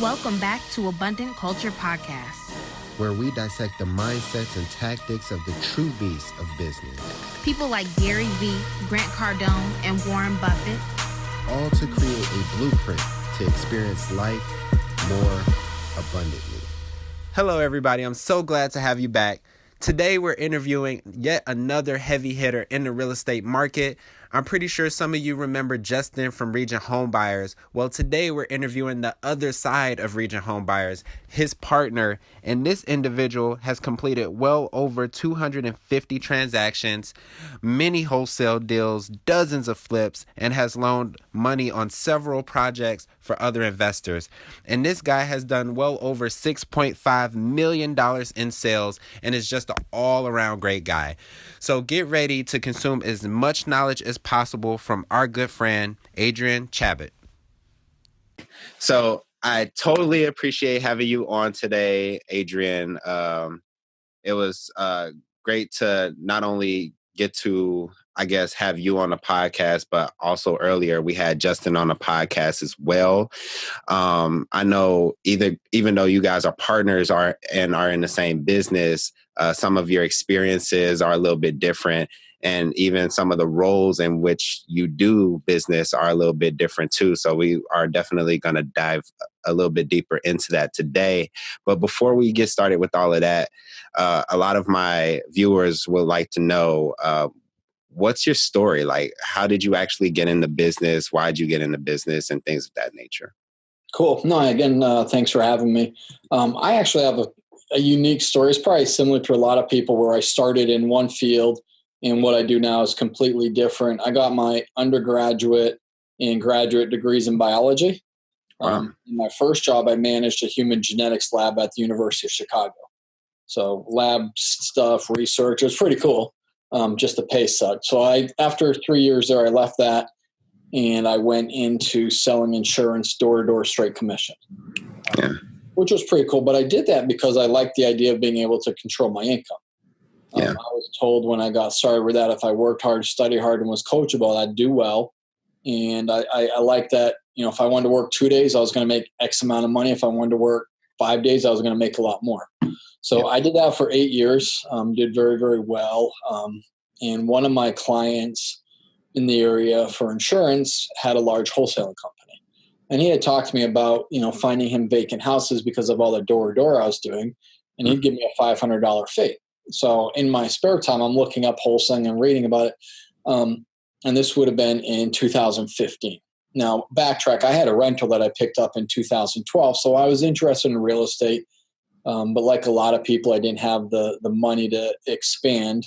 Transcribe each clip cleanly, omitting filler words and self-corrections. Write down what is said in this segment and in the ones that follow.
Welcome back to Abundant Culture Podcast, where we dissect the mindsets and tactics of the true beasts of business. People like Gary Vee, Grant Cardone, and Warren Buffett. All to create a blueprint to experience life more abundantly. Hello, everybody. I'm so glad to have you back. Today, we're interviewing yet another heavy hitter in the real estate market. I'm pretty sure some of you remember Justin from Regent Homebuyers. Well, today we're interviewing the other side of Regent Homebuyers, his partner, and this individual has completed well over 250 transactions, many wholesale deals, dozens of flips, and has loaned money on several projects for other investors. And this guy has done well over $6.5 million in sales and is just an all-around great guy. So get ready to consume as much knowledge as possible from our good friend, Adrien Chabot. So I totally appreciate having you on today, Adrien. It was great to not only get to, I guess, have you on the podcast, but also earlier we had Justin on the podcast as well. I know even though you guys are partners and are in the same business, some of your experiences are a little bit different. And even some of the roles in which you do business are a little bit different too. So we are definitely going to dive a little bit deeper into that today. But before we get started with all of that, a lot of my viewers would like to know, what's your story? Like, how did you actually get into business? Why did you get into business and things of that nature? Cool. No, again, thanks for having me. I actually have a unique story. It's probably similar to a lot of people where I started in one field and what I do now is completely different. I got my undergraduate and graduate degrees in biology. Wow. In my first job, I managed a human genetics lab at the University of Chicago. So lab stuff, research, it was pretty cool. Just the pay sucked. So after 3 years there, I left that and I went into selling insurance door-to-door straight commission, which was pretty cool. But I did that because I liked the idea of being able to control my income. I was told when I got started with that, if I worked hard, studied hard, and was coachable, I'd do well. And I like that, if I wanted to work 2 days, I was going to make X amount of money. If I wanted to work 5 days, I was going to make a lot more. So I did that for 8 years, did very, very well. And one of my clients in the area for insurance had a large wholesaling company. And he had talked to me about, finding him vacant houses because of all the door-to-door I was doing. And he'd give me a $500 fee. So in my spare time, I'm looking up wholesaling and reading about it. And this would have been in 2015. Now, backtrack, I had a rental that I picked up in 2012. So I was interested in real estate. But like a lot of people, I didn't have the money to expand.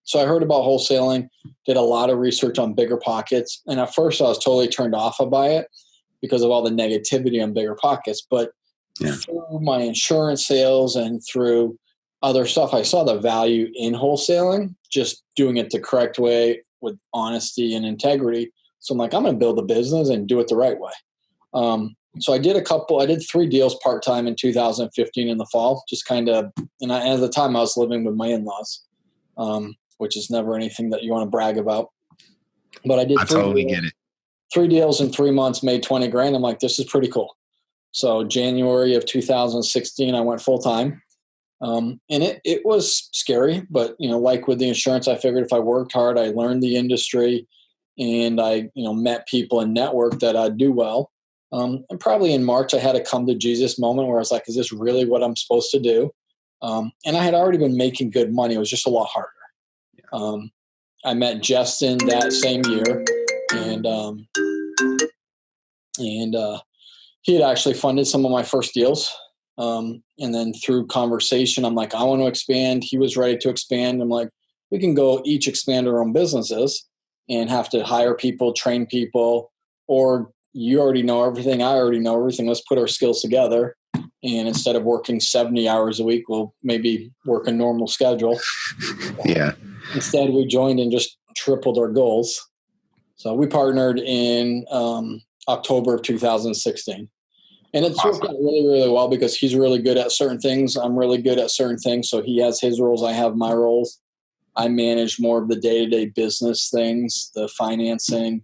So I heard about wholesaling, did a lot of research on bigger pockets. And at first I was totally turned off by it because of all the negativity on bigger pockets. But through my insurance sales and through other stuff, I saw the value in wholesaling, just doing it the correct way with honesty and integrity. So I'm like, I'm going to build a business and do it the right way. So I did 3 deals part-time in 2015 in the fall, just kind of, and at the time I was living with my in-laws, which is never anything that you want to brag about. But I totally get it. 3 deals in 3 months, made 20 grand. I'm like, this is pretty cool. So January of 2016, I went full-time. And it was scary, but, like with the insurance, I figured if I worked hard, I learned the industry and I, met people and networked that I'd do well. And probably in March, I had a come to Jesus moment where I was like, is this really what I'm supposed to do? And I had already been making good money. It was just a lot harder. I met Justin that same year and he had actually funded some of my first deals. And then through conversation, I'm like, I want to expand. He was ready to expand. I'm like, we can go each expand our own businesses and have to hire people, train people, or you already know everything. I already know everything. Let's put our skills together. And instead of working 70 hours a week, we'll maybe work a normal schedule. Yeah. Instead, we joined and just tripled our goals. So we partnered in October of 2016. And it's worked out really, really well because he's really good at certain things. I'm really good at certain things. So he has his roles. I have my roles. I manage more of the day-to-day business things, the financing.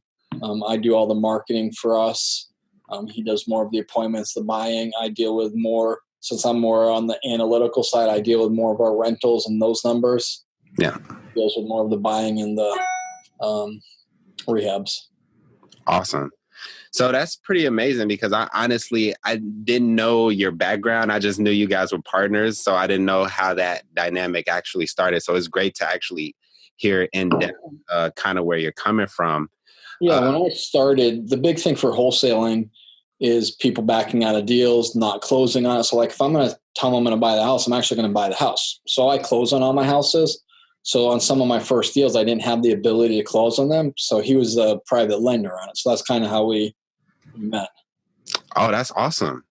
I do all the marketing for us. He does more of the appointments, the buying. I deal with more, since I'm more on the analytical side, I deal with more of our rentals and those numbers. Yeah. He deals with more of the buying and the rehabs. Awesome. So that's pretty amazing, because I didn't know your background. I just knew you guys were partners. So I didn't know how that dynamic actually started. So it's great to actually hear in depth kind of where you're coming from. Yeah, when I started, the big thing for wholesaling is people backing out of deals, not closing on it. So like if I'm going to tell them I'm going to buy the house, I'm actually going to buy the house. So I close on all my houses. So on some of my first deals, I didn't have the ability to close on them. So he was a private lender on it. So that's kind of how we met. Oh, that's awesome.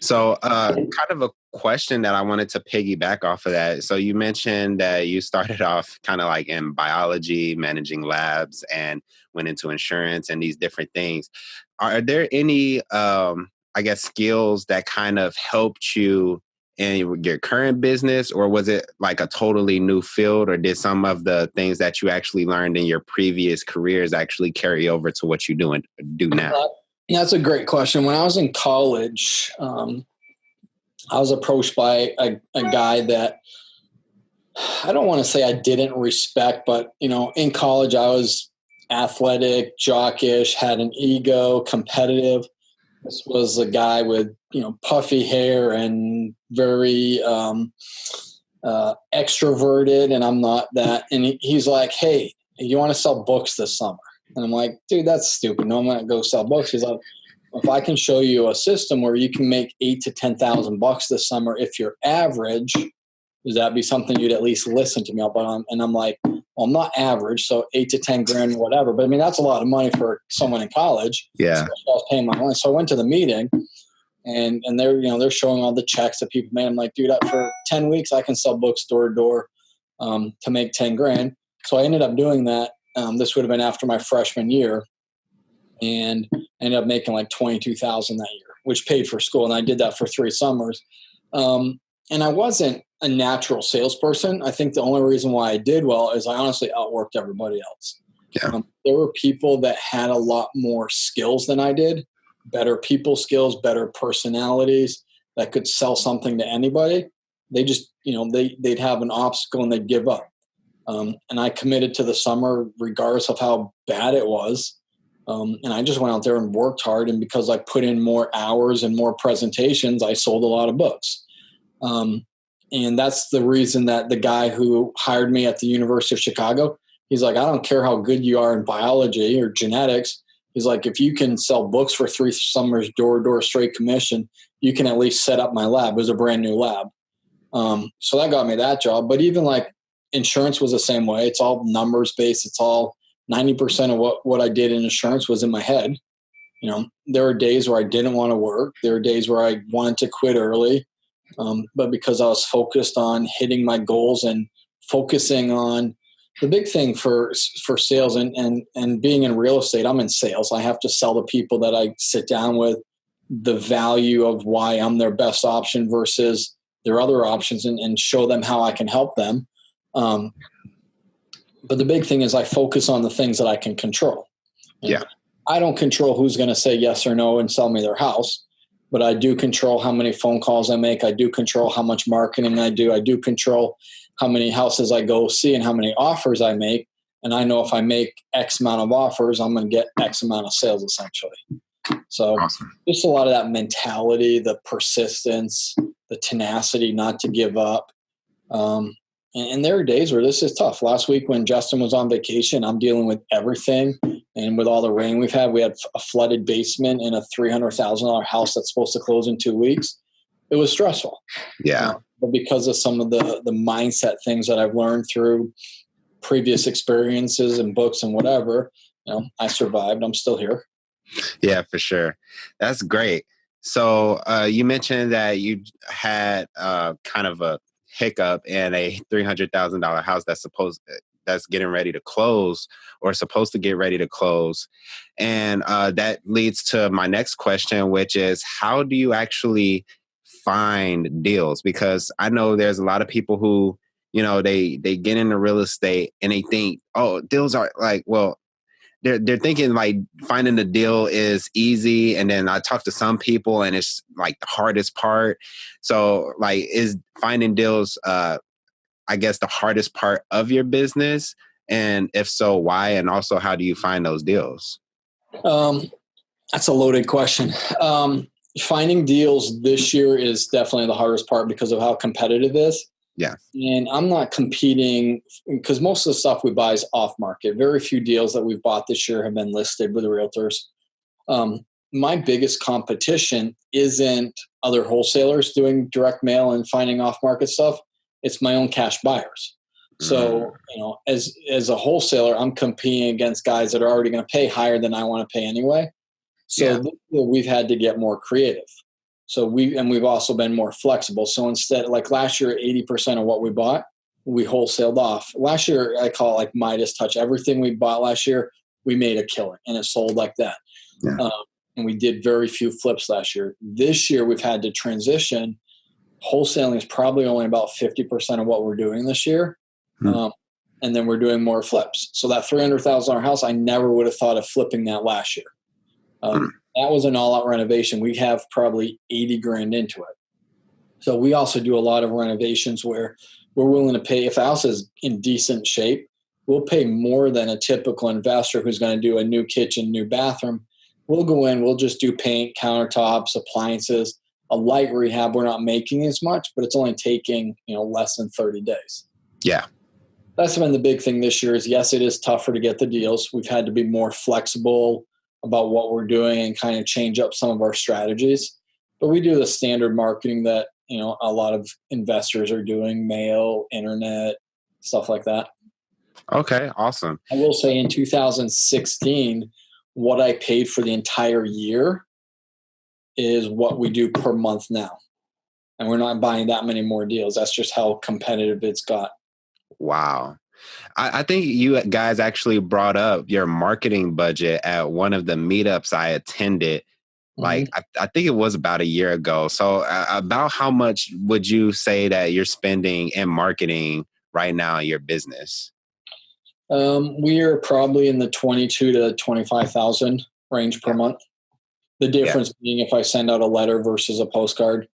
So kind of a question that I wanted to piggyback off of that. So you mentioned that you started off kind of like in biology, managing labs, and went into insurance and these different things. Are there any, I guess, skills that kind of helped you in your current business, or was it like a totally new field, or did some of the things that you actually learned in your previous careers actually carry over to what you do now? That's a great question. When I was in college, I was approached by a guy that I don't want to say I didn't respect, but in college I was athletic, jockish, had an ego, competitive. This was a guy with puffy hair and very extroverted, and I'm not that. And he's like, "Hey, you want to sell books this summer?" And I'm like, "Dude, that's stupid. No, I'm not going to go sell books." He's like, "If I can show you a system where you can make $8,000 to $10,000 this summer if you're average, would that be something you'd at least listen to me about?" And I'm like, "Well, I'm not average, so 8 to 10 grand, whatever. But I mean, that's a lot of money for someone in college." Yeah. So I was paying my money. So I went to the meeting, and they're showing all the checks that people made. I'm like, "Dude, for 10 weeks I can sell books door to door to make 10 grand." So I ended up doing that. This would have been after my freshman year, and I ended up making like $22,000 that year, which paid for school. And I did that for 3 summers. And I wasn't a natural salesperson. I think the only reason why I did well is I honestly outworked everybody else. Yeah. There were people that had a lot more skills than I did, better people skills, better personalities that could sell something to anybody. They just, they'd have an obstacle and they'd give up. And I committed to the summer regardless of how bad it was. And I just went out there and worked hard. And because I put in more hours and more presentations, I sold a lot of books. And that's the reason that the guy who hired me at the University of Chicago, he's like, "I don't care how good you are in biology or genetics." He's like, "If you can sell books for 3 summers, door to door, straight commission, you can at least set up my lab." It was a brand new lab. So that got me that job. But even like insurance was the same way. It's all numbers based. It's all 90% of what I did in insurance was in my head. There were days where I didn't want to work. There were days where I wanted to quit early. But because I was focused on hitting my goals and focusing on the big thing for sales and being in real estate, I'm in sales. I have to sell to people that I sit down with the value of why I'm their best option versus their other options and show them how I can help them. But the big thing is I focus on the things that I can control. Yeah. I don't control who's going to say yes or no and sell me their house, but I do control how many phone calls I make. I do control how much marketing I do. I do control how many houses I go see and how many offers I make. And I know if I make X amount of offers, I'm going to get X amount of sales essentially. So Awesome. Just a lot of that mentality, the persistence, the tenacity not to give up. And there are days where this is tough. Last week when Justin was on vacation, I'm dealing with everything. And with all the rain we had a flooded basement in a $300,000 house that's supposed to close in 2 weeks. It was stressful. Yeah. But because of some of the mindset things that I've learned through previous experiences and books and whatever, I survived. I'm still here. Yeah, for sure. That's great. So you mentioned that you had kind of a hiccup in a $300,000 house that's getting ready to close or supposed to get ready to close. And that leads to my next question, which is how do you actually find deals? Because I know there's a lot of people who, they get into real estate and they think, oh, deals are like, well, they're thinking like finding the deal is easy, and then I talk to some people and it's like the hardest part. So like, is finding deals I guess the hardest part of your business, and if so, why? And also, how do you find those deals? That's a loaded question. Finding deals this year is definitely the hardest part because of how competitive it is. Yeah. And I'm not competing because most of the stuff we buy is off market. Very few deals that we've bought this year have been listed with the realtors. My biggest competition isn't other wholesalers doing direct mail and finding off market stuff. It's my own cash buyers. So, as a wholesaler, I'm competing against guys that are already going to pay higher than I want to pay anyway. So we've had to get more creative. So we've also been more flexible. So instead, like last year, 80% of what we bought, we wholesaled off. Last year, I call it like Midas touch. Everything we bought last year, we made a killing and it sold like that. Yeah. And we did very few flips last year. This year, we've had to transition. Wholesaling is probably only about 50% of what we're doing this year. And then we're doing more flips. So that $300,000 house, I never would have thought of flipping that last year. That was an all-out renovation. We have probably 80 grand into it. So we also do a lot of renovations where we're willing to pay, if the house is in decent shape, we'll pay more than a typical investor who's going to do a new kitchen, new bathroom. We'll go in, we'll just do paint, countertops, appliances, a light rehab. We're not making as much, but it's only taking, less than 30 days. Yeah. That's been the big thing this year is, yes, it is tougher to get the deals. We've had to be more flexible about what we're doing and kind of change up some of our strategies. But we do the standard marketing that, a lot of investors are doing, mail, internet, stuff like that. Okay, awesome. I will say in 2016, what I paid for the entire year is what we do per month now. And we're not buying that many more deals. That's just how competitive it's got. Wow. I think you guys actually brought up your marketing budget at one of the meetups I attended. Like, I think it was about a year ago. So about how much would you say that you're spending in marketing right now in your business? We are probably in the 22 to 25,000 range per month. The difference being if I send out a letter versus a postcard,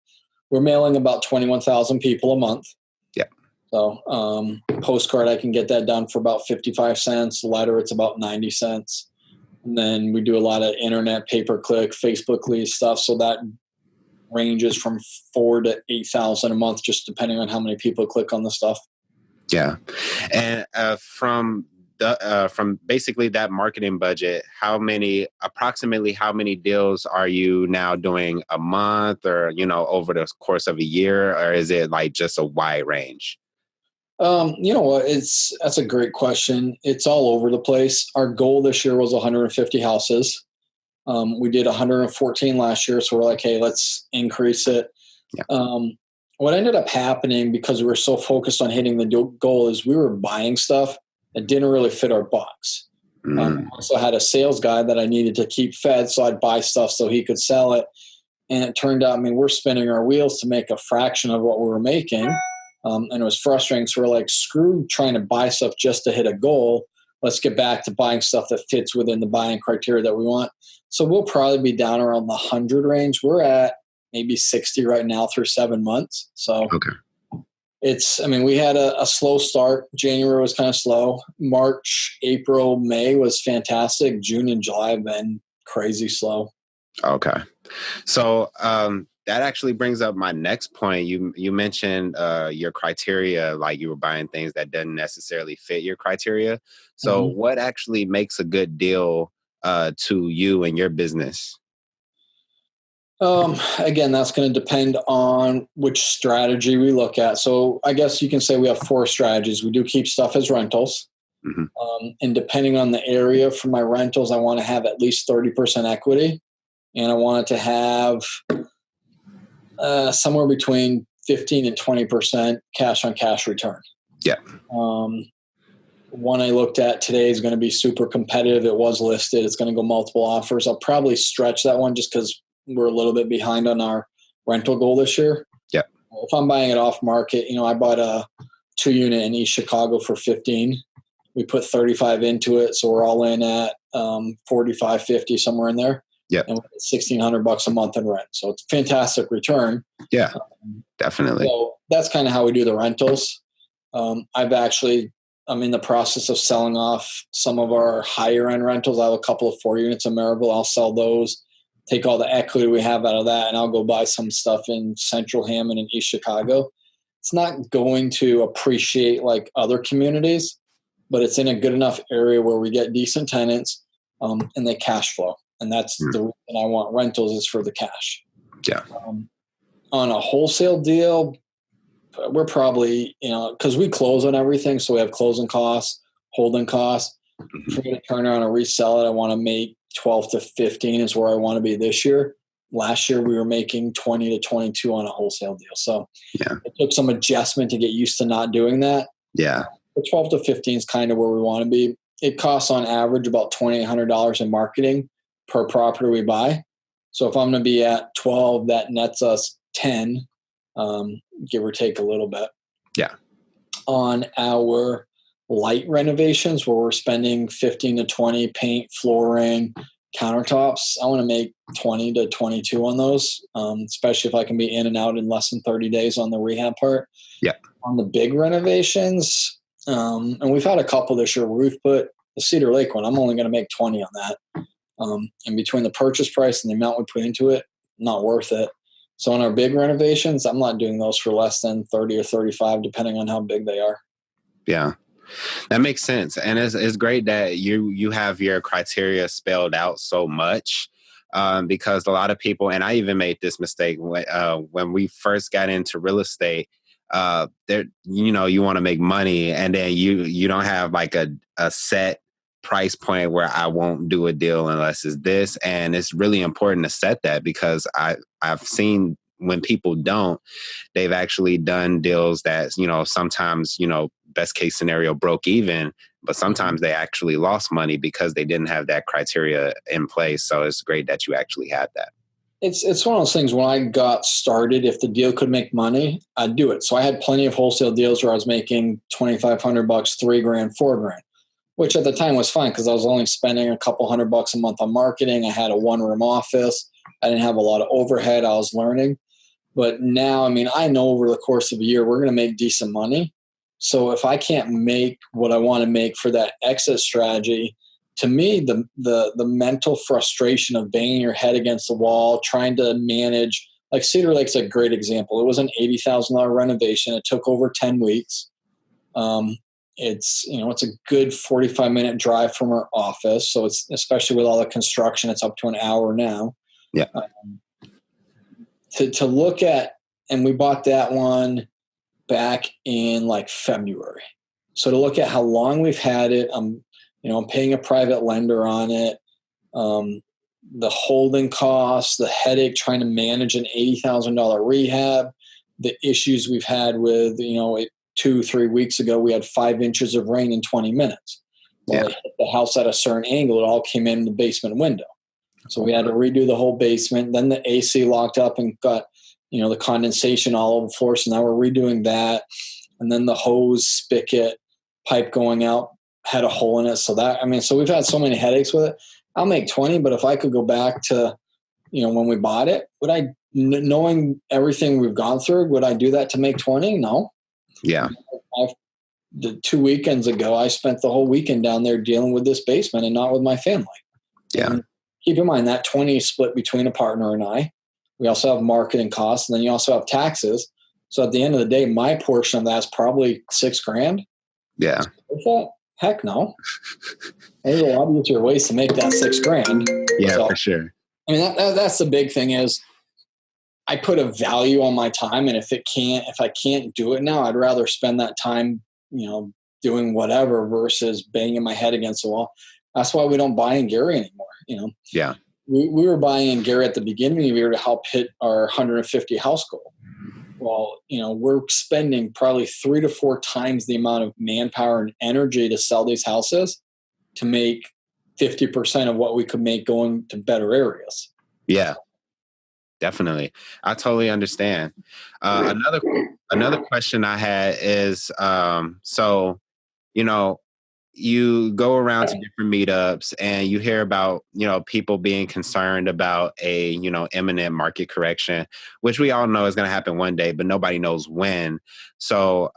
we're mailing about 21,000 people a month. Yeah. So postcard, I can get that done for about 55 cents. Letter, it's about 90 cents. And then we do a lot of internet, pay-per-click, Facebook lead stuff. So that ranges from 4,000 to 8,000 a month, just depending on how many people click on the stuff. Yeah. And from basically that marketing budget, approximately how many deals are you now doing a month or, over the course of a year? Or is it like just a wide range? You know what? That's a great question. It's all over the place. Our goal this year was 150 houses. We did 114 last year. So we're like, hey, let's increase it. Yeah. What ended up happening because we were so focused on hitting the goal is we were buying stuff that didn't really fit our box. I also had a sales guy that I needed to keep fed. So I'd buy stuff so he could sell it. And it turned out, we're spinning our wheels to make a fraction of what we were making. And it was frustrating. So we're like, screw trying to buy stuff just to hit a goal. Let's get back to buying stuff that fits within the buying criteria that we want. So we'll probably be down around the 100 range. We're at maybe 60 right now through 7 months. So we had a slow start. January was kind of slow. March, April, May was fantastic. June and July have been crazy slow. Okay. So, that actually brings up my next point. You mentioned your criteria, like you were buying things that didn't necessarily fit your criteria. So what actually makes a good deal to you and your business? Again, that's going to depend on which strategy we look at. So I guess you can say we have 4 strategies. We do keep stuff as rentals. And depending on the area for my rentals, I want to have at least 30% equity. And I want it to have somewhere between 15 and 20% cash on cash return. Yeah. One I looked at today is going to be super competitive. It was listed. It's going to go multiple offers. I'll probably stretch that one just because we're a little bit behind on our rental goal this year. Yeah. If I'm buying it off market, I bought a 2-unit in East Chicago for 15. We put 35 into it. So we're all in at 45, 50, somewhere in there. Yeah. And $1,600 a month in rent. So it's a fantastic return. Yeah, definitely. So that's kind of how we do the rentals. I'm in the process of selling off some of our higher end rentals. I have a couple of 4 units in Maryville. I'll sell those, take all the equity we have out of that, and I'll go buy some stuff in Central Hammond and East Chicago. It's not going to appreciate like other communities, but it's in a good enough area where we get decent tenants and they cash flow. And that's the reason I want rentals, is for the cash. Yeah. On a wholesale deal, we're probably, because we close on everything. So we have closing costs, holding costs. For me to turn around and resell it, I want to make 12 to 15 is where I want to be this year. Last year, we were making 20 to 22 on a wholesale deal. So it took some adjustment to get used to not doing that. Yeah. But 12 to 15 is kind of where we want to be. It costs on average about $2,800 in marketing per property we buy. So if I'm going to be at 12, that nets us 10, give or take a little bit. Yeah. On our light renovations, where we're spending 15 to 20, paint, flooring, countertops, I want to make 20 to 22 on those, especially if I can be in and out in less than 30 days on the rehab part. Yeah. On the big renovations, and we've had a couple this year where we've put the Cedar Lake one, I'm only going to make 20 on that. And between the purchase price and the amount we put into it, not worth it. So on our big renovations, I'm not doing those for less than 30 or 35, depending on how big they are. Yeah. That makes sense. And it's great that you have your criteria spelled out so much, because a lot of people, and I even made this mistake when we first got into real estate, you want to make money, and then you don't have like a set price point where I won't do a deal unless it's this. And it's really important to set that, because I've seen when people don't, they've actually done deals that, sometimes, best case scenario broke even, but sometimes they actually lost money because they didn't have that criteria in place. So it's great that you actually had that. It's one of those things, when I got started, if the deal could make money, I'd do it. So I had plenty of wholesale deals where I was making $2,500, $3,000, $4,000, which at the time was fine because I was only spending a couple $100 a month on marketing. I had a one-room office. I didn't have a lot of overhead. I was learning. But now, I know over the course of a year, we're going to make decent money. So if I can't make what I want to make for that exit strategy, to me, the mental frustration of banging your head against the wall, trying to manage, like Cedar Lake's a great example. It was an $80,000 renovation. It took over 10 weeks. It's a good 45-minute drive from our office. So it's, especially with all the construction, it's up to an hour now. Yeah. To look at, and we bought that one back in like February. So to look at how long we've had it, I'm paying a private lender on it. The holding costs, the headache trying to manage an $80,000 rehab, the issues we've had with, 2-3 weeks ago, we had 5 inches of rain in 20 minutes. Well, it hit the house at a certain angle. It all came in the basement window. So we had to redo the whole basement. Then the AC locked up and got, the condensation all over the floor. So now we're redoing that. And then the hose spigot pipe going out had a hole in it. So so we've had so many headaches with it. I'll make 20, but if I could go back to, when we bought it, would I, knowing everything we've gone through, would I do that to make 20? No. Yeah. The 2 weekends ago, I spent the whole weekend down there dealing with this basement and not with my family. Yeah. And keep in mind that 20 is split between a partner and I. We also have marketing costs, and then you also have taxes. So at the end of the day, my portion of that is probably $6,000. Yeah. Is that? Heck no. There's a lot easier ways to make that $6,000. Yeah, so, for sure. That's the big thing is I put a value on my time, and if I can't do it now, I'd rather spend that time, doing whatever versus banging my head against the wall. That's why we don't buy in Gary anymore. Yeah. We were buying in Gary at the beginning of the year to help hit our 150 house goal. Well, we're spending probably 3 to 4 times the amount of manpower and energy to sell these houses to make 50% of what we could make going to better areas. Yeah, definitely. I totally understand. Another question I had is, so, you go around to different meetups and you hear about, people being concerned about a, imminent market correction, which we all know is going to happen one day, but nobody knows when. So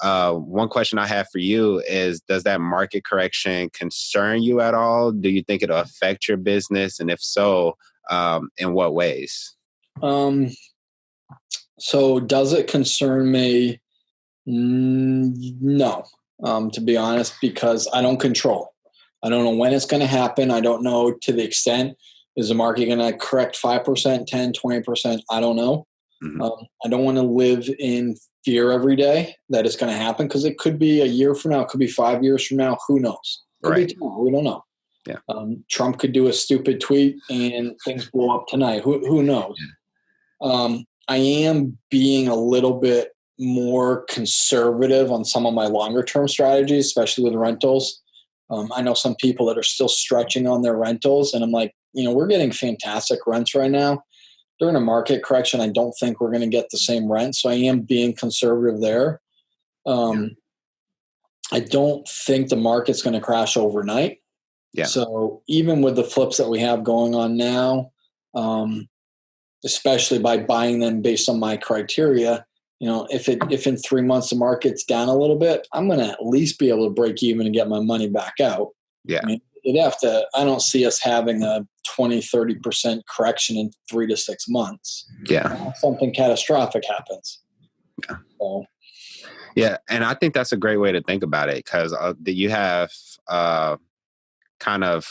one question I have for you is, does that market correction concern you at all? Do you think it'll affect your business? And if so, in what ways? So does it concern me? No, to be honest, because I don't control. I don't know when it's going to happen. I don't know to the extent. Is the market going to correct 5%, 10, 20%? I don't know. Mm-hmm. I don't want to live in fear every day that it's going to happen, because it could be a year from now. It could be 5 years from now. Who knows? Could be tomorrow. We don't know. Yeah. Trump could do a stupid tweet and things blow up tonight. Who knows? Yeah. I am being a little bit more conservative on some of my longer term strategies, especially with rentals. I know some people that are still stretching on their rentals, and I'm like, we're getting fantastic rents right now. During a market correction, I don't think we're going to get the same rent. So I am being conservative there. I don't think the market's going to crash overnight. Yeah. So even with the flips that we have going on now, especially by buying them based on my criteria, if in 3 months the market's down a little bit, I'm going to at least be able to break even and get my money back out. Yeah. I mean, I don't see us having a 20, 30% correction in 3 to 6 months. Yeah. Something catastrophic happens. Yeah. So. Yeah. And I think that's a great way to think about it, because you have kind of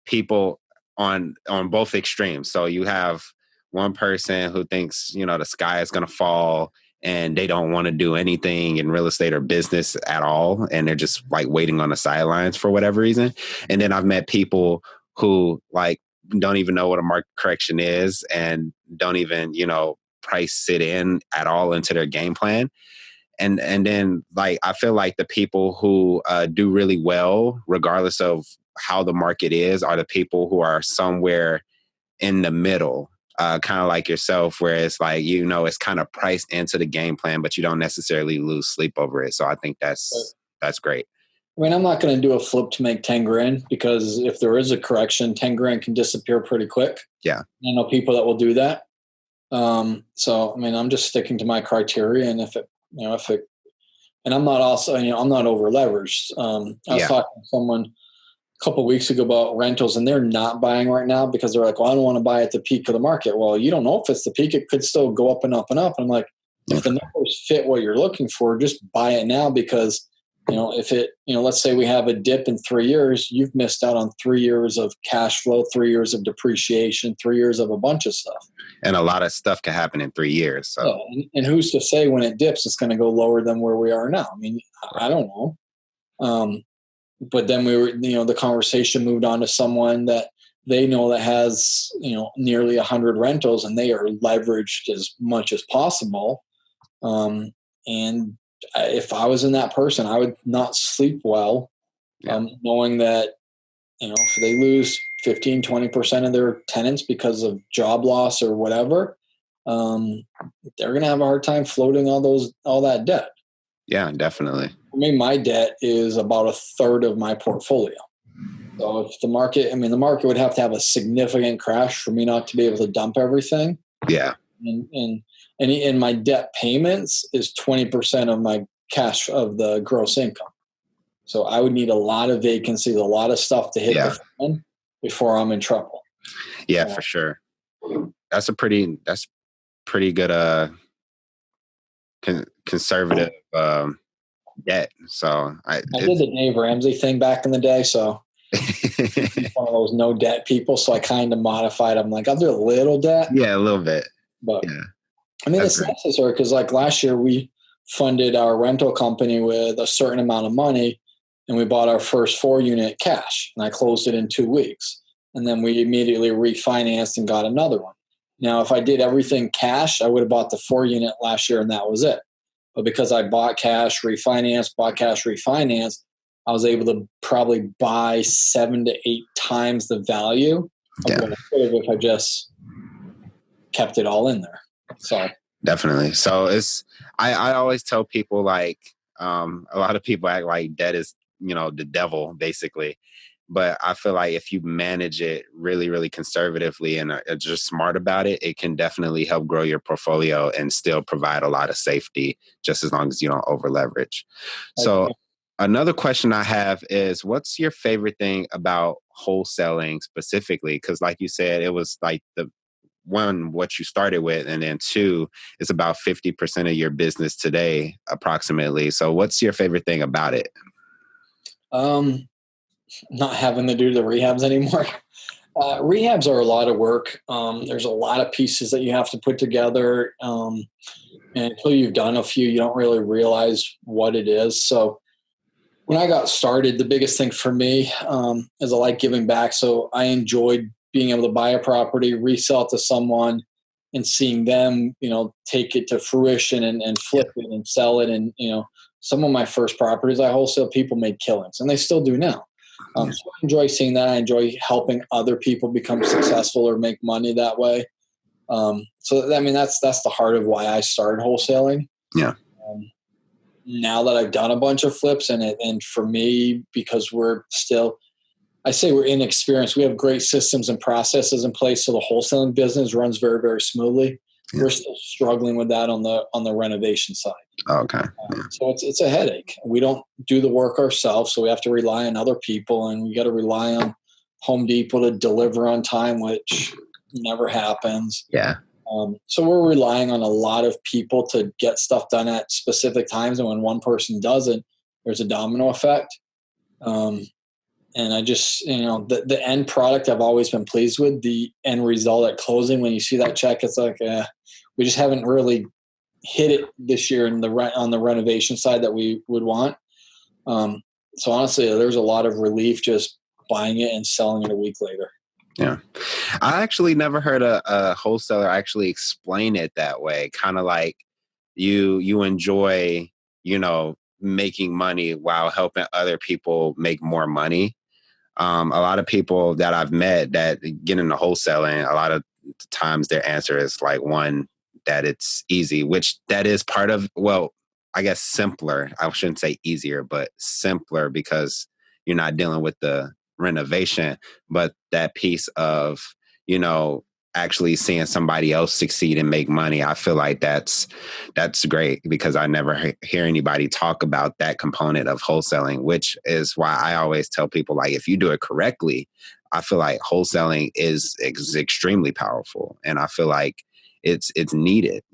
people on both extremes. So you have one person who thinks, the sky is going to fall and they don't want to do anything in real estate or business at all. And they're just like waiting on the sidelines for whatever reason. And then I've met people who like don't even know what a market correction is and don't even, price it in at all into their game plan. And then like, I feel like the people who do really well, regardless of how the market is, are the people who are somewhere in the middle. Kind of like yourself, where it's like, it's kind of priced into the game plan, but you don't necessarily lose sleep over it. So I think that's great. I mean, I'm not going to do a flip to make 10 grand, because if there is a correction, 10 grand can disappear pretty quick. Yeah. I know people that will do that. So, I mean, I'm just sticking to my criteria, and and I'm not also, I'm not over leveraged. I was talking to someone a couple of weeks ago about rentals, and they're not buying right now because they're like, well, I don't want to buy at the peak of the market. Well, you don't know if it's the peak. It could still go up and up and up. And I'm like, if the numbers fit what you're looking for, just buy it now, because, if it, let's say we have a dip in 3 years, you've missed out on 3 years of cash flow, 3 years of depreciation, 3 years of a bunch of stuff. And a lot of stuff can happen in 3 years. So, yeah, and who's to say when it dips, it's going to go lower than where we are now? I mean, I don't know. But then we were, the conversation moved on to someone that they know that has, nearly 100 rentals, and they are leveraged as much as possible. And if I was in that person, I would not sleep well, knowing that, if they lose 15, 20% of their tenants because of job loss or whatever, they're going to have a hard time floating all that debt. Yeah, definitely. I mean, my debt is about a third of my portfolio. So if the market would have to have a significant crash for me not to be able to dump everything. Yeah. And my debt payments is 20% of my cash of the gross income. So I would need a lot of vacancies, a lot of stuff to hit the fan before I'm in trouble. Yeah, for sure. That's pretty good conservative debt. So I did the Dave Ramsey thing back in the day. So one of those no debt people. So I kind of modified. I'm like, I'll do a little debt. Yeah, a little bit. But I mean, it's necessary, because like last year we funded our rental company with a certain amount of money, and we bought our first 4-unit cash, and I closed it in 2 weeks. And then we immediately refinanced and got another one. Now, if I did everything cash, I would have bought the 4-unit last year, and that was it. But because I bought cash, refinanced, I was able to probably buy 7 to 8 times the value of what I could have if I just kept it all in there. So definitely. So I always tell people, like, a lot of people act like debt is the devil basically. But I feel like if you manage it really, really conservatively and are just smart about it, it can definitely help grow your portfolio and still provide a lot of safety, just as long as you don't over leverage. So another question I have is, what's your favorite thing about wholesaling specifically? Because like you said, it was like the one, what you started with, and then two, it's about 50% of your business today, approximately. So what's your favorite thing about it? Not having to do the rehabs anymore. Rehabs are a lot of work. There's a lot of pieces that you have to put together. And until you've done a few, you don't really realize what it is. So when I got started, the biggest thing for me is I like giving back. So I enjoyed being able to buy a property, resell it to someone, and seeing them, take it to fruition and flip it and sell it. And, some of my first properties I wholesale, people made killings, and they still do now. So I enjoy seeing that. I enjoy helping other people become successful or make money that way. That's the heart of why I started wholesaling. Yeah. Now that I've done a bunch of flips and for me, because I say we're inexperienced, we have great systems and processes in place. So the wholesaling business runs very, very smoothly. Yeah. We're still struggling with that on the renovation side. Okay. So it's a headache. We don't do the work ourselves, so we have to rely on other people, and we got to rely on Home Depot to deliver on time, which never happens. Yeah. So we're relying on a lot of people to get stuff done at specific times, and when one person doesn't, there's a domino effect. And I just, the end product I've always been pleased with. The end result at closing, when you see that check, it's like, we just haven't really hit it this year on the renovation side that we would want. So honestly, there's a lot of relief just buying it and selling it a week later. Yeah. I actually never heard a wholesaler actually explain it that way. Kind of like you enjoy, making money while helping other people make more money. A lot of people that I've met that get into wholesaling, a lot of times their answer is like, one, that it's easy, which that is part of, well, I guess simpler. I shouldn't say easier, but simpler, because you're not dealing with the renovation, but that piece of, actually seeing somebody else succeed and make money. I feel like that's great, because I never hear anybody talk about that component of wholesaling, which is why I always tell people, like, if you do it correctly, I feel like wholesaling is extremely powerful. And I feel like it's needed,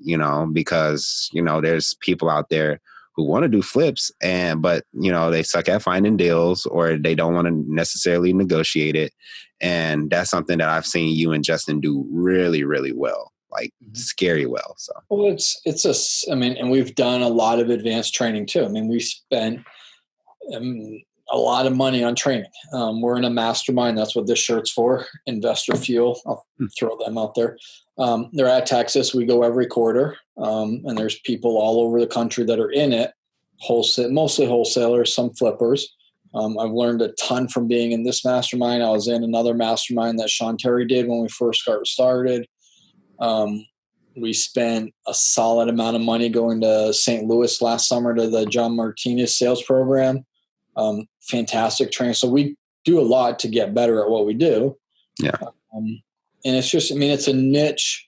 because, there's people out there who want to do flips but they suck at finding deals, or they don't want to necessarily negotiate it. And that's something that I've seen you and Justin do really, really well, like scary well. So, well, and we've done a lot of advanced training too. I mean, we spent a lot of money on training. We're in a mastermind. That's what this shirt's for. Investor Fuel. I'll throw them out there. They're at Texas. We go every quarter. And there's people all over the country that are in it, mostly wholesalers, some flippers. I've learned a ton from being in this mastermind. I was in another mastermind that Sean Terry did when we first started. We spent a solid amount of money going to St. Louis last summer to the John Martinez sales program. Fantastic training. So we do a lot to get better at what we do. Yeah. And it's just, it's a niche.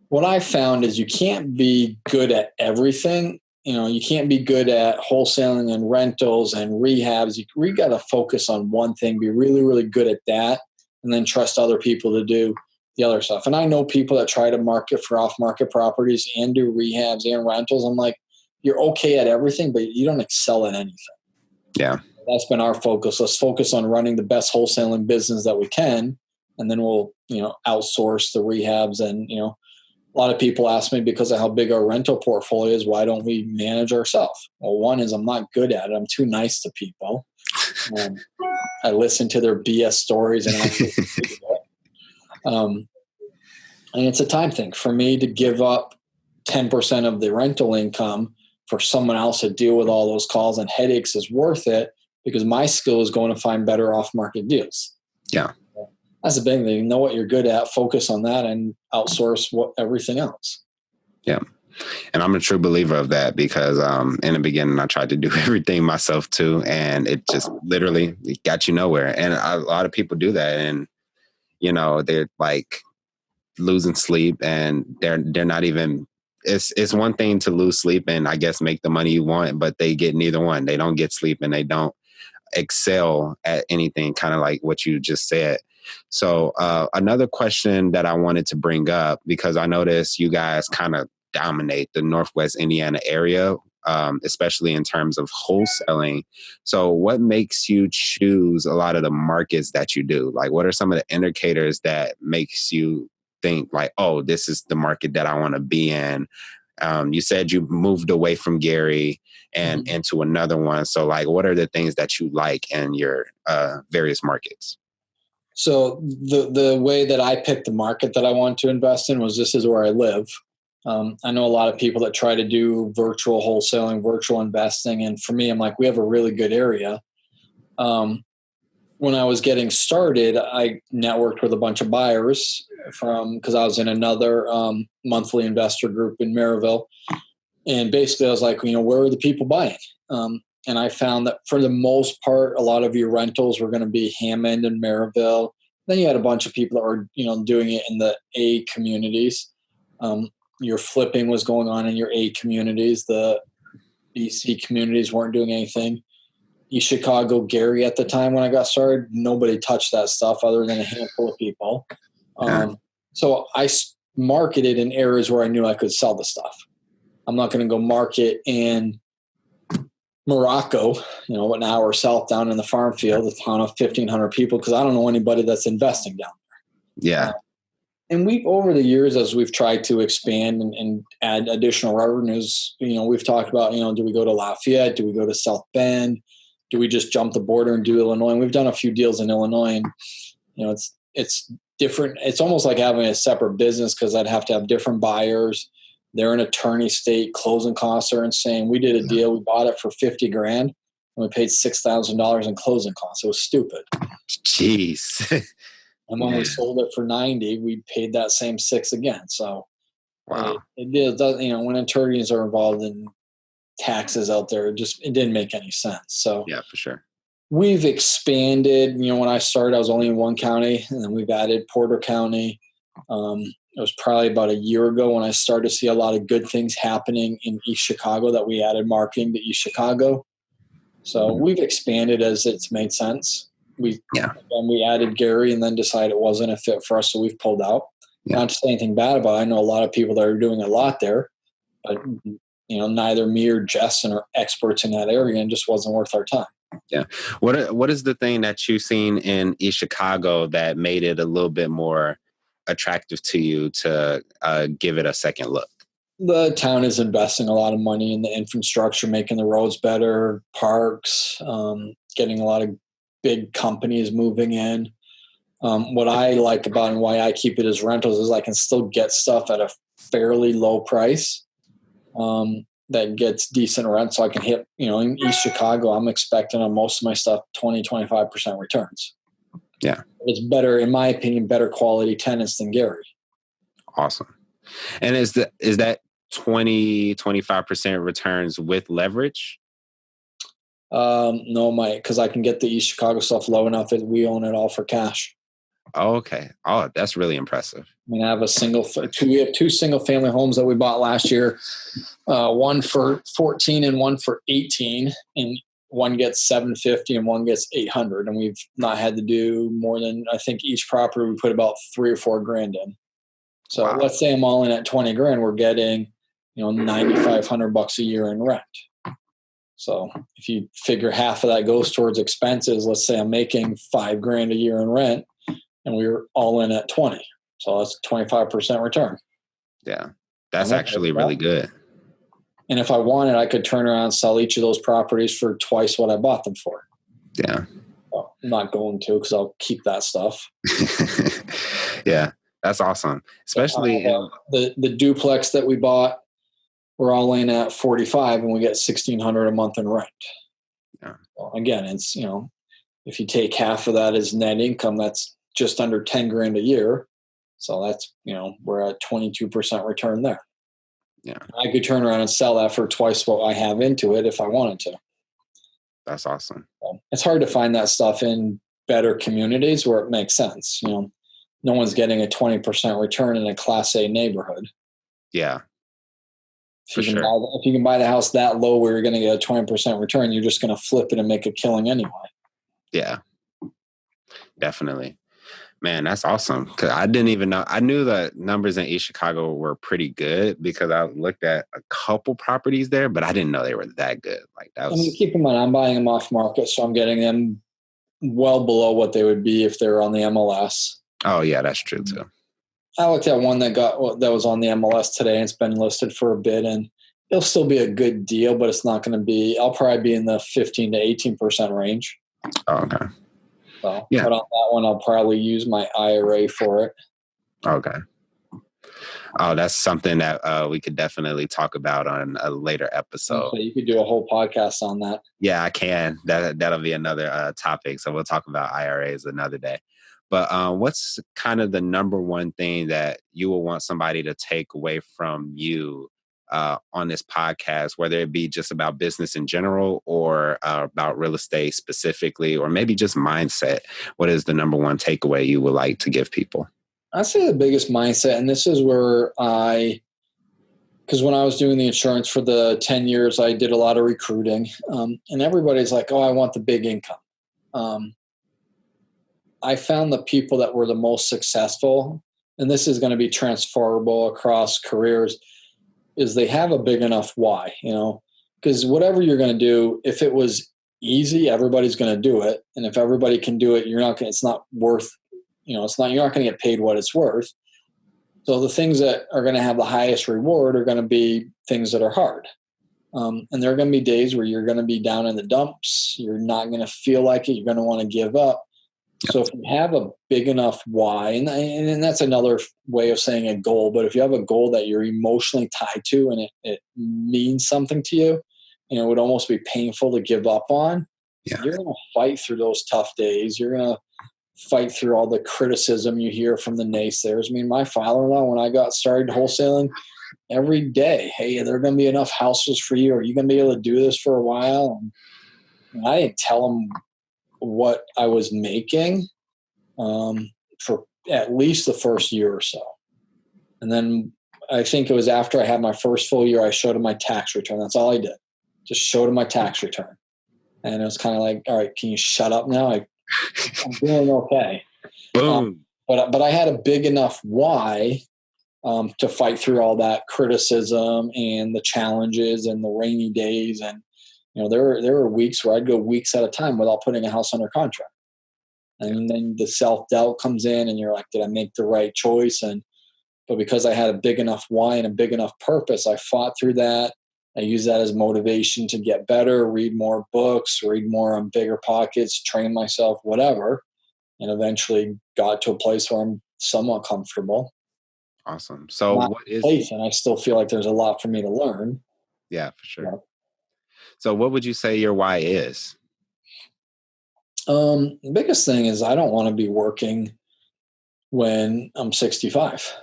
What I found is you can't be good at everything. You can't be good at wholesaling and rentals and rehabs. We got to focus on one thing, be really, really good at that, and then trust other people to do the other stuff. And I know people that try to market for off-market properties and do rehabs and rentals. I'm like, you're okay at everything, but you don't excel at anything. Yeah. That's been our focus. Let's focus on running the best wholesaling business that we can, and then we'll, outsource the rehabs. And, a lot of people ask me, because of how big our rental portfolio is, why don't we manage ourselves? Well, one is I'm not good at it. I'm too nice to people. I listen to their BS stories, and and it's a time thing for me to give up 10% of the rental income for someone else to deal with all those calls and headaches is worth it, because my skill is going to find better off-market deals. Yeah. That's the big thing. Know what you're good at, focus on that, and outsource everything else. Yeah. And I'm a true believer of that because in the beginning, I tried to do everything myself too. And it just literally got you nowhere. And a lot of people do that. And, you know, they're like losing sleep and they're not even, it's one thing to lose sleep and I guess make the money you want, but they get neither one. They don't get sleep and they don't excel at anything, kind of like what you just said. So another question that I wanted to bring up, because I noticed you guys kind of dominate the Northwest Indiana area, especially in terms of wholesaling. So what makes you choose a lot of the markets that you do? Like, what are some of the indicators that makes you think like, oh, this is the market that I want to be in? You said you moved away from Gary and into another one. So like, what are the things that you like in your various markets? So the way that I picked the market that I want to invest in was this is where I live. I know a lot of people that try to do virtual wholesaling, virtual investing. And for me, I'm like, we have a really good area. When I was getting started, I networked with a bunch of buyers because I was in another monthly investor group in Maryville. And basically I was like, you know, where are the people buying? And I found that for the most part, a lot of your rentals were going to be Hammond and Maryville. Then you had a bunch of people that were, you know, doing it in the A communities. Your flipping was going on in your A communities. The BC communities weren't doing anything. East Chicago, Gary at the time when I got started, nobody touched that stuff other than a handful of people. So I marketed in areas where I knew I could sell the stuff. I'm not going to go market in Morocco, you know, an hour south down in the farm field, a town of 1,500 people, because I don't know anybody that's investing down there. Yeah. And we've, over the years, as we've tried to expand and add additional revenues, you know, we've talked about, you know, do we go to Lafayette? Do we go to South Bend? Do we just jump the border and do Illinois? And we've done a few deals in Illinois, and, you know, it's different. It's almost like having a separate business because I'd have to have different buyers. They're an attorney state. Closing costs are insane. We did a deal. We bought it for $50,000 and we paid $6,000 in closing costs. It was stupid. Jeez. And when we sold it for $90,000, we paid that same $6,000 again. So wow. It does, you know, when attorneys are involved in taxes out there, it didn't make any sense. So yeah, for sure. We've expanded. You know, when I started, I was only in one county, and then we've added Porter County. It was probably about a year ago when I started to see a lot of good things happening in East Chicago that we added marketing to East Chicago. So we've expanded as it's made sense. We added Gary and then decided it wasn't a fit for us, so we've pulled out. Not to say anything bad about it. I know a lot of people that are doing a lot there, but you know, neither me or Justin are experts in that area, and just wasn't worth our time. Yeah. What is the thing that you've seen in East Chicago that made it a little bit more attractive to you to give it a second look? The town is investing a lot of money in the infrastructure, making the roads better, parks, getting a lot of big companies moving in. What I like about and why I keep it as rentals is I can still get stuff at a fairly low price that gets decent rent. So I can hit, you know, in East Chicago, I'm expecting on most of my stuff 20-25% returns. Yeah. It's better, in my opinion, better quality tenants than Gary. Awesome. And is that 20-25% returns with leverage? No, because I can get the East Chicago stuff low enough that we own it all for cash. Oh, okay. Oh, that's really impressive. I mean, I have we have two single family homes that we bought last year, one for 14 and one for 18, and one gets 750 and one gets 800. And we've not had to do more than, I think each property we put about $3,000 or $4,000 in. So let's say I'm all in at $20,000, we're getting, you know, $9,500 a year in rent. So if you figure half of that goes towards expenses, let's say I'm making $5,000 a year in rent, and we were all in at 20. So that's 25% return. Yeah. That's actually really good. And if I wanted, I could turn around and sell each of those properties for twice what I bought them for. Yeah. Well, I'm not going to, because I'll keep that stuff. Yeah. That's awesome. Especially the duplex that we bought, we're all in at 45 and we get $1,600 a month in rent. Yeah. Well, again, it's, you know, if you take half of that as net income, that's just under $10,000 a year. So that's, you know, we're at 22% return there. Yeah. I could turn around and sell that for twice what I have into it if I wanted to. That's awesome. So it's hard to find that stuff in better communities where it makes sense. No one's getting a 20% return in a Class A neighborhood. Yeah. If For you can sure. if you can buy the house that low where you're going to get a 20% return, you're just going to flip it and make a killing anyway. Yeah. Definitely. Man, that's awesome. Cause I didn't even know. I knew the numbers in East Chicago were pretty good because I looked at a couple properties there, but I didn't know they were that good. Like that was. Keep in mind, I'm buying them off market, so I'm getting them well below what they would be if they were on the MLS. Oh yeah, that's true too. I looked at one that was on the MLS today, and it's been listed for a bit, and it'll still be a good deal, but it's not going to be. I'll probably be in the 15 to 18% range. Oh, okay. So, yeah. But on that one, I'll probably use my IRA for it. Okay. Oh, that's something that we could definitely talk about on a later episode. So you could do a whole podcast on that. Yeah, I can. That'll be another topic. So we'll talk about IRAs another day. But what's kind of the number one thing that you will want somebody to take away from you on this podcast, whether it be just about business in general or about real estate specifically, or maybe just mindset? What is the number one takeaway you would like to give people? I'd say the biggest mindset, and this is where because when I was doing the insurance for the 10 years, I did a lot of recruiting, and everybody's like, oh, I want the big income. I found the people that were the most successful, and this is going to be transferable across careers, is they have a big enough why, because whatever you're going to do, if it was easy, everybody's going to do it. And if everybody can do it, it's not worth, you're not going to get paid what it's worth. So the things that are going to have the highest reward are going to be things that are hard. And there are going to be days where you're going to be down in the dumps. You're not going to feel like it. You're going to want to give up. So if you have a big enough why, and that's another way of saying a goal, but if you have a goal that you're emotionally tied to and it means something to you, it would almost be painful to give up on, you're going to fight through those tough days. You're going to fight through all the criticism you hear from the naysayers. I mean, my father-in-law, when I got started wholesaling, every day, hey, are there going to be enough houses for you? Are you going to be able to do this for a while? And I didn't tell him what I was making for at least the first year or so. And then I think it was after I had my first full year, I showed him my tax return. That's all I did. Just showed him my tax return. And it was kind of like, all right, can you shut up now? I'm doing okay. Boom. But I had a big enough why to fight through all that criticism and the challenges and the rainy days. And there were weeks where I'd go weeks at a time without putting a house under contract. And then the self-doubt comes in and you're like, did I make the right choice? But because I had a big enough why and a big enough purpose, I fought through that. I use that as motivation to get better, read more books, read more on Bigger Pockets, train myself, whatever, and eventually got to a place where I'm somewhat comfortable. Awesome. So what is place, and I still feel like there's a lot for me to learn. Yeah, for sure. So what would you say your why is? The biggest thing is I don't want to be working when I'm 65.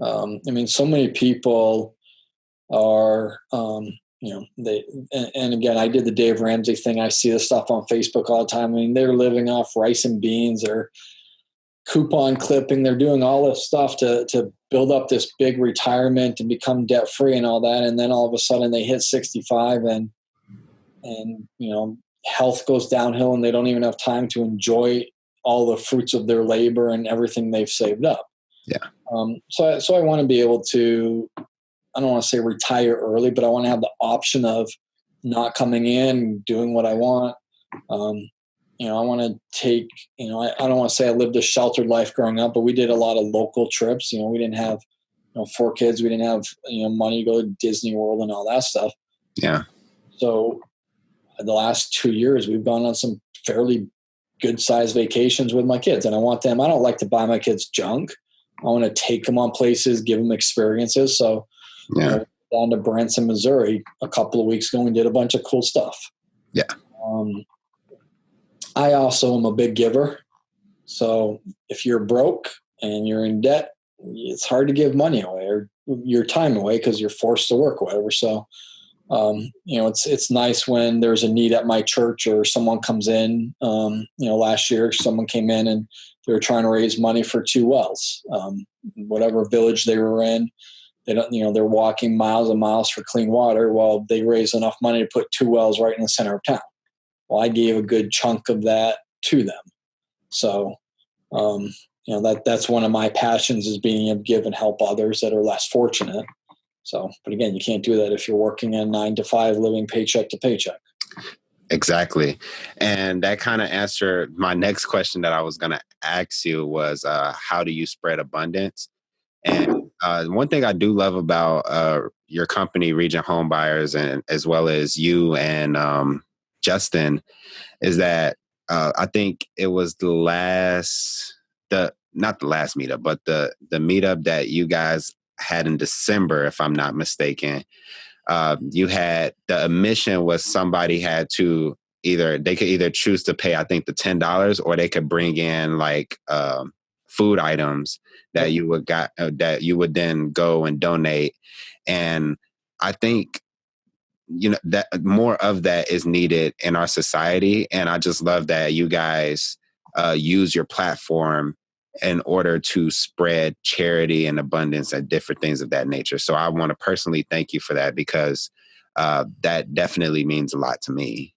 I mean, so many people are, and again, I did the Dave Ramsey thing. I see this stuff on Facebook all the time. I mean, they're living off rice and beans or coupon clipping. They're doing all this stuff to build up this big retirement and become debt free and all that. And then all of a sudden they hit 65 and health goes downhill and they don't even have time to enjoy all the fruits of their labor and everything they've saved up. Yeah. So I want to be able to, I don't want to say retire early, but I want to have the option of not coming in, doing what I want. I want to take, I don't want to say I lived a sheltered life growing up, but we did a lot of local trips. We didn't have, 4 kids. We didn't have, money to go to Disney World and all that stuff. Yeah. So the last 2 years, we've gone on some fairly good sized vacations with my kids. And I don't like to buy my kids junk. I want to take them on places, give them experiences. So down to Branson, Missouri a couple of weeks ago and did a bunch of cool stuff. Yeah. I also am a big giver. So if you're broke and you're in debt, it's hard to give money away or your time away because you're forced to work or whatever. So, it's nice when there's a need at my church or someone comes in. Last year someone came in and they were trying to raise money for 2 wells, whatever village they were in. They don't, they're walking miles and miles for clean water. Well, they raised enough money to put 2 wells right in the center of town. Well, I gave a good chunk of that to them. So, that's one of my passions, is being able to give and help others that are less fortunate. So, but again, you can't do that if you're working a 9 to 5, living paycheck to paycheck. Exactly. And that kind of answered my next question that I was going to ask you was, how do you spread abundance? And one thing I do love about your company, Region Home Buyers, and as well as you and Justin, is that I think it was not the last meetup, but the meetup that you guys had in December, if I'm not mistaken. You had the admission was somebody had to they could either choose to pay, I think, the $10, or they could bring in like food items that you would then go and donate. And I think that more of that is needed in our society. And I just love that you guys use your platform in order to spread charity and abundance and different things of that nature. So I want to personally thank you for that, because that definitely means a lot to me.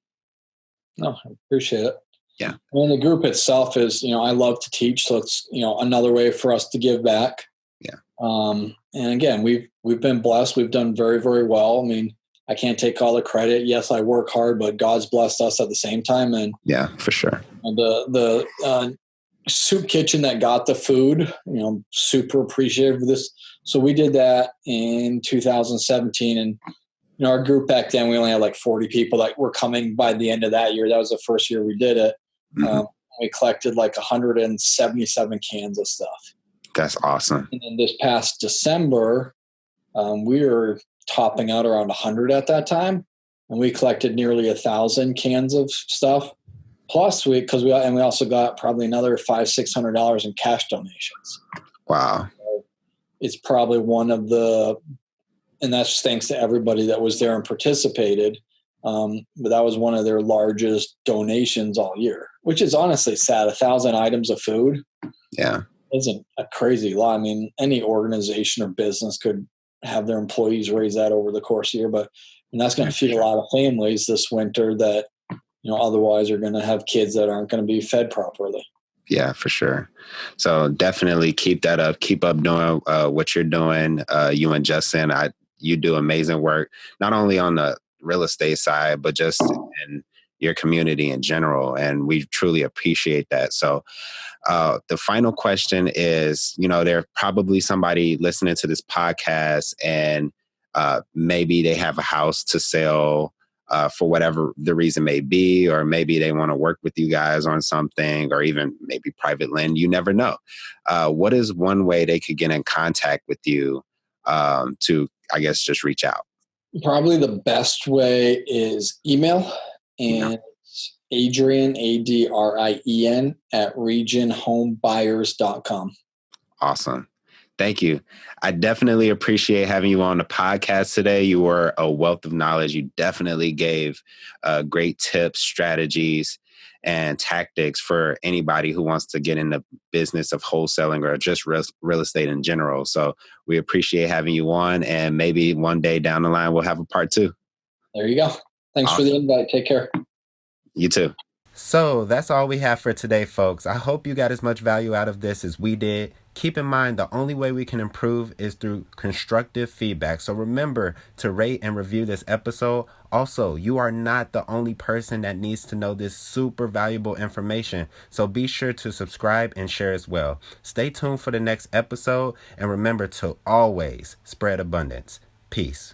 No, I appreciate it. Yeah. And the group itself is, I love to teach. So it's, another way for us to give back. Yeah. And again, we've been blessed. We've done very, very well. I mean, I can't take all the credit. Yes, I work hard, but God's blessed us at the same time. And yeah, for sure. The soup kitchen that got the food, super appreciative of this. So we did that in 2017, and our group back then, we only had like 40 people that were coming by the end of that year. That was the first year we did it. Mm-hmm. We collected like 177 cans of stuff. That's awesome. And then this past December, we were topping out around 100 at that time, and we collected nearly 1,000 cans of stuff. Plus, we also got probably another $500-600 in cash donations. Wow! So it's probably one of the, and that's thanks to everybody that was there and participated. But that was one of their largest donations all year, which is honestly sad. 1,000 items of food. Yeah, isn't a crazy lot. I mean, any organization or business could have their employees raise that over the course of the year, and that's going to feed a lot of families this winter that, otherwise are going to have kids that aren't going to be fed properly. Yeah, for sure. So definitely keep that up. Keep up doing what you're doing. You and Justin, you do amazing work, not only on the real estate side, but just in your community in general. And we truly appreciate that. So the final question is, there's probably somebody listening to this podcast and maybe they have a house to sell for whatever the reason may be, or maybe they want to work with you guys on something, or even maybe private lend. You never know. What is one way they could get in contact with you to, I guess, just reach out? Probably the best way is email, and it's Adrien, Adrien, at regionhomebuyers.com. Awesome. Thank you. I definitely appreciate having you on the podcast today. You were a wealth of knowledge. You definitely gave great tips, strategies, and tactics for anybody who wants to get in the business of wholesaling or just real estate in general. So we appreciate having you on, and maybe one day down the line, we'll have a part 2. There you go. Thanks for the invite. Take care. You too. So that's all we have for today, folks. I hope you got as much value out of this as we did. Keep in mind, the only way we can improve is through constructive feedback. So remember to rate and review this episode. Also, you are not the only person that needs to know this super valuable information. So be sure to subscribe and share as well. Stay tuned for the next episode. And remember to always spread abundance. Peace.